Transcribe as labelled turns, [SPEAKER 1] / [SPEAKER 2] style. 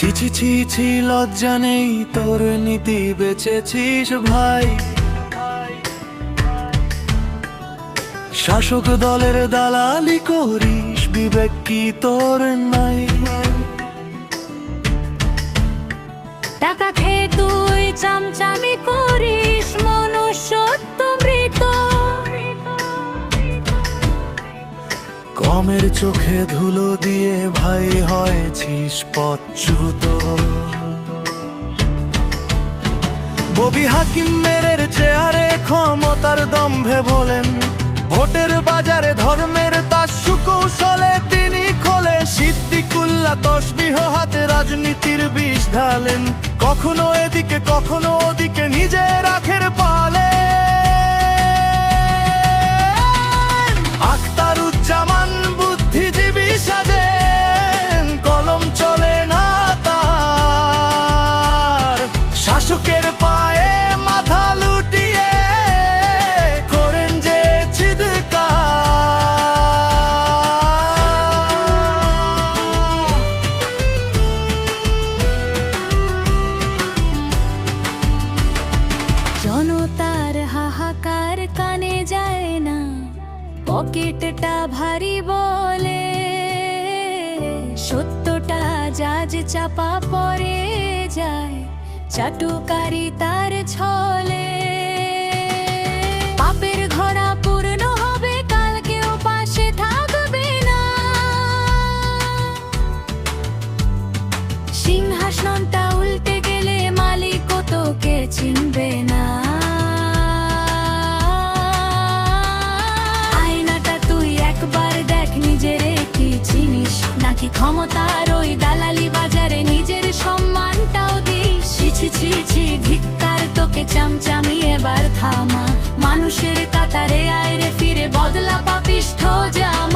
[SPEAKER 1] ছি ছি ছি ছি, লজ্জা নেই তোর, নীতি বেচেছিস ভাই। শাসক দলের দালালি করিস, বিবেক কি তোর নাই?
[SPEAKER 2] টাকা খেয়ে তুই চামচামি করিস, মনুষ্যত্ব মৃত।
[SPEAKER 1] কমের চোখে ধুলো দিয়ে ভাই হয়েছিস পচ্যুত। ববি হাকিম মেরের চেয়ারে ক্ষমতার দম্ভে বলেন, ভোটের বাজারে ধর্মের তার সুকৌশলে তিনি খোলে। সিদ্দিকুল্লাহ তসবিহ হাতে রাজনীতির বিষ ঢালেন, কখনো এদিকে কখনো ওদিকে নিজের আখের পালে। আখতারুজ্জামান বুদ্ধিজীবী সাজেন, কলম চলে না তার। শাসকের পায়ে মাথা লুটিয়ে করেন যে চিৎকার।
[SPEAKER 2] জনতার হাহাকার কানে যায় না, পকেটটা ভারী বলে। সত্যটা জাজ চাপা পড়ে যায়, চাটুকারি তার ছলে। পাপের ঘোড়া পূর্ণ হবে, কাল কেউ পাশে থাকবে না। সিংহাসনটা উল্টে গেলে মালিকও তোকে চিনবে না। আয়নাটা তুই একবার দেখ, নিজের কি চিনিস নাকি ক্ষমতার ওই দালালি বাজারে নিজের সম্মানটাও দিস। ছি ছি ছি ছি, ধিক্কার তোকে চামচামি, এবার থামা। মানুষের কাতারে আয় রে ফিরে, বদলা পাপিষ্ঠ জামা।